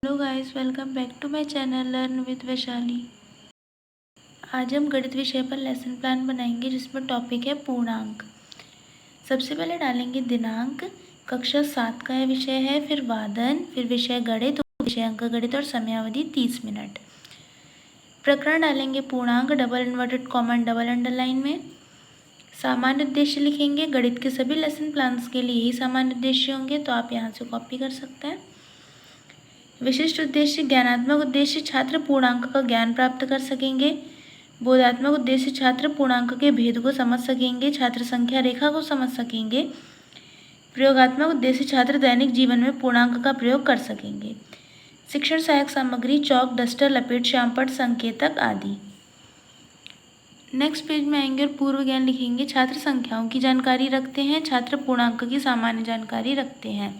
Hello guys, welcome back to my channel learn with Vaishali. आज हम गणित विषय पर लेसन प्लान बनाएंगे जिसमें टॉपिक है पूर्णांक। सबसे पहले डालेंगे दिनांक। कक्षा 7 का यह विषय है, फिर वादन, फिर विषय गणित, विषय अंकगणित और समयावधि 30 मिनट। प्रकरण डालेंगे पूर्णांक, double inverted comma double underline में। सामान्य उद्देश्य लिखेंगे। गणित के सभी लेसन प्लान्स के लिए यही सामान्य उद्देश्य होंगे, तो आप यहाँ से कॉपी कर सकते हैं। विशिष्ट उद्देश्य, ज्ञानात्मक उद्देश्य, छात्र पूर्णांक का ज्ञान प्राप्त कर सकेंगे। बोधात्मक उद्देश्य, छात्र पूर्णांक के भेद को समझ सकेंगे, छात्र संख्या रेखा को समझ सकेंगे। प्रयोगात्मक उद्देश्य, छात्र दैनिक जीवन में पूर्णांक का प्रयोग कर सकेंगे। शिक्षण सहायक सामग्री, चौक, डस्टर, लपेट, श्यामपट्ट, संकेतक आदि। नेक्स्ट पेज में आएंगे और पूर्व ज्ञान लिखेंगे। छात्र संख्याओं की जानकारी रखते हैं, छात्र पूर्णांक की सामान्य जानकारी रखते हैं।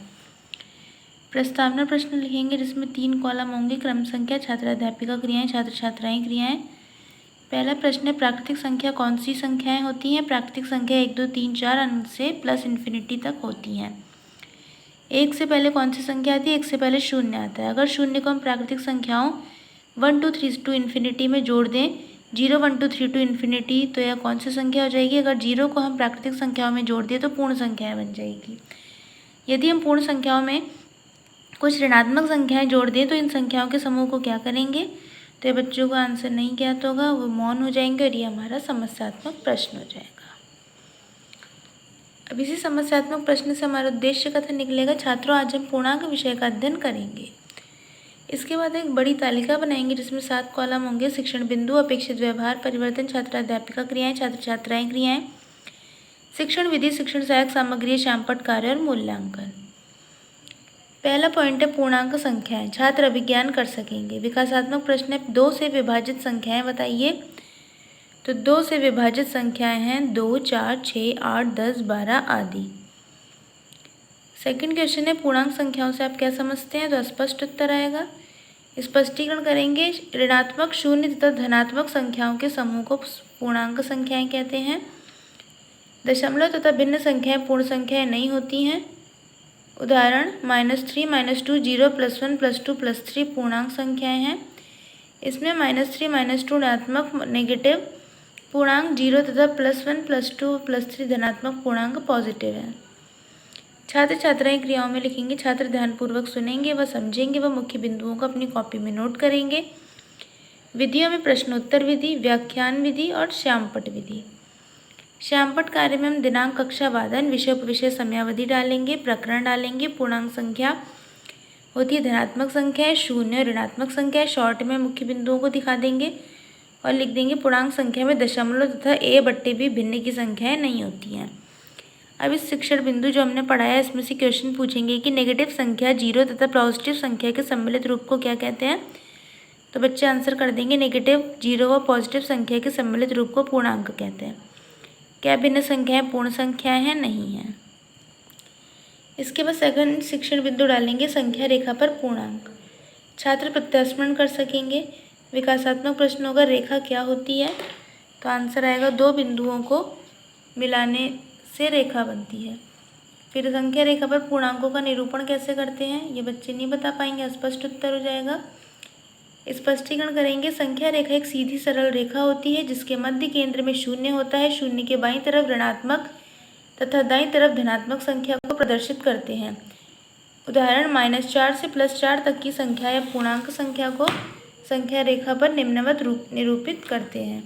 प्रस्तावना प्रश्न लिखेंगे जिसमें 3 कॉलम होंगे। क्रम संख्या, छात्र अध्यापिका क्रियाएं, छात्र छात्राएं क्रियाएं। पहला प्रश्न है, प्राकृतिक संख्या कौन सी संख्याएं होती हैं? प्राकृतिक संख्या 1, 2, 3, 4 अंत से प्लस इन्फिनिटी तक होती हैं। 1 से पहले कौन सी संख्या आती है? 1 से पहले शून्य आता है। अगर शून्य को हम प्राकृतिक संख्याओं 1, 2, 3 टू इन्फिनिटी में जोड़ दें, 0, 1, 2, 3 टू इन्फिनिटी, तो यह कौन सी संख्या हो जाएगी? अगर 0 को हम प्राकृतिक संख्याओं में जोड़ दें तो पूर्ण संख्या बन जाएगी। यदि हम पूर्ण संख्याओं में कुछ ऋणात्मक संख्याएं जोड़ दें तो इन संख्याओं के समूह को क्या करेंगे? तो ये बच्चों को आंसर नहीं ज्ञात होगा, वो मौन हो जाएंगे और ये हमारा समस्यात्मक प्रश्न हो जाएगा। अब इसी समस्यात्मक प्रश्न से हमारा उद्देश्य कथन निकलेगा। छात्रों, आज हम पूर्णांक विषय का अध्ययन करेंगे। इसके बाद एक बड़ी तालिका बनाएंगे जिसमें 7 कॉलम होंगे। शिक्षण बिंदु, अपेक्षित व्यवहार, परिवर्तन, छात्र अध्यापिका क्रियाएं, छात्र छात्राएं क्रियाएं, शिक्षण विधि, शिक्षण सहायक सामग्री, श्यामपट्ट कार्य और मूल्यांकन। पहला पॉइंट है पूर्णांक संख्याएं, छात्र अभिज्ञान कर सकेंगे। विकासात्मक प्रश्न है, 2 से विभाजित संख्याएं बताइए। तो 2 से विभाजित संख्याएं हैं 2, 4, 6, 8, 10, 12 आदि। सेकंड क्वेश्चन है, पूर्णांक संख्याओं से आप क्या समझते हैं? तो स्पष्ट उत्तर आएगा। स्पष्टीकरण करेंगे। ऋणात्मक, शून्य तथा धनात्मक संख्याओं के समूह को पूर्णांक संख्याएं कहते हैं। दशमलव तथा भिन्न संख्याएं पूर्ण संख्याएं नहीं होती हैं। उदाहरण, -3, -2, 0, +1, +2, +3 पूर्णांक संख्याएं हैं। इसमें -3, -2 ऋणात्मक नेगेटिव पूर्णांक, 0 तथा +1, +2, +3 धनात्मक पूर्णांक पॉजिटिव है। छात्र छात्राएं क्रियाओं में लिखेंगे। छात्र ध्यानपूर्वक सुनेंगे व समझेंगे व मुख्य बिंदुओं को अपनी कॉपी में नोट करेंगे। विधियों में प्रश्नोत्तर विधि, व्याख्यान विधि और श्यामपट्ट विधि। श्यामपट्ट कार्य में हम दिनांक, कक्षा, वादन, विषय उपविषय, समयावधि डालेंगे। प्रकरण डालेंगे। पूर्णांक संख्या होती है धनात्मक संख्या, शून्य और ऋणात्मक संख्या। शॉर्ट में मुख्य बिंदुओं को दिखा देंगे और लिख देंगे पूर्णांक संख्या में दशमलव तथा a/b भिन्न की संख्याएं नहीं होती हैं। अब इस शिक्षण बिंदु जो हमने पढ़ाया इसमें से क्वेश्चन पूछेंगे कि नेगेटिव संख्या 0 तथा पॉजिटिव संख्या के सम्मिलित रूप को क्या कहते हैं? तो बच्चे आंसर कर देंगे, नेगेटिव, 0 व पॉजिटिव संख्या के सम्मिलित रूप को पूर्णांक कहते हैं। क्या भिन्न संख्याएं पूर्ण संख्याएं हैं? नहीं है। इसके बाद सेकंड शिक्षण बिंदु डालेंगे, संख्या रेखा पर पूर्णांक। छात्र प्रत्यास्मरण कर सकेंगे। विकासात्मक प्रश्न होगा, रेखा क्या होती है? तो आंसर आएगा, 2 बिंदुओं को मिलाने से रेखा बनती है। फिर संख्या रेखा पर पूर्णांकों का निरूपण कैसे करते हैं ये बच्चे नहीं बता पाएंगे, स्पष्ट उत्तर हो जाएगा। स्पष्टीकरण करेंगे। संख्या रेखा एक सीधी सरल रेखा होती है जिसके मध्य केंद्र में शून्य होता है। शून्य के बाईं तरफ ऋणात्मक तथा दाईं तरफ धनात्मक संख्या को प्रदर्शित करते हैं। उदाहरण, -4 से +4 तक की संख्या या पूर्णांक संख्या को संख्या रेखा पर निम्नवत रूप निरूपित करते हैं।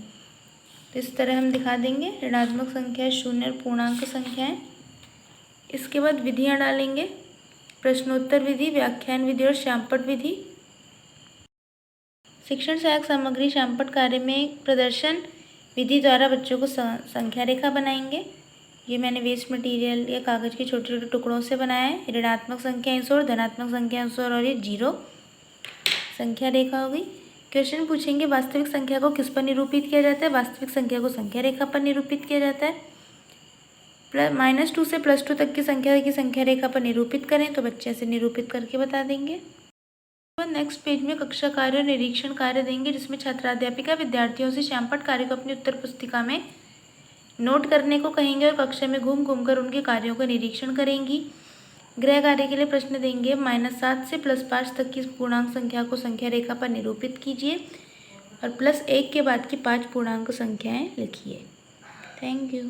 तो इस तरह हम दिखा देंगे ऋणात्मक संख्या, शून्य और पूर्णांक संख्याएं। इसके बाद विधियां डालेंगे। प्रश्नोत्तर विधि, व्याख्यान विधि और श्यामपट्ट विधि। शिक्षण सहायक सामग्री श्यामपट्ट कार्य में प्रदर्शन विधि द्वारा बच्चों को संख्या रेखा बनाएंगे। ये मैंने वेस्ट मटेरियल या कागज़ के छोटे छोटे टुकड़ों से बनाया है। ऋणात्मक संख्या इस ओर, धनात्मक संख्या उस ओर और ये 0 संख्या रेखा हो गई। क्वेश्चन पूछेंगे, वास्तविक संख्या को किस पर निरूपित किया जाता है? वास्तविक संख्या को संख्या रेखा पर निरूपित किया जाता है। -2 से +2 तक की संख्या रेखा पर निरूपित करें, तो बच्चे ऐसे निरूपित करके बता देंगे। नेक्स्ट पेज में कक्षा कार्य और निरीक्षण कार्य देंगे जिसमें छात्राध्यापिका विद्यार्थियों से श्यामपट्ट कार्य को अपनी उत्तर पुस्तिका में नोट करने को कहेंगे और कक्षा में घूम घूम कर उनके कार्यों का निरीक्षण करेंगी। गृह कार्य के लिए प्रश्न देंगे, -7 से +5 तक की पूर्णांक संख्या को संख्या रेखा पर निरूपित कीजिए और +1 के बाद की 5 पूर्णांक संख्याएं लिखिए। Thank you.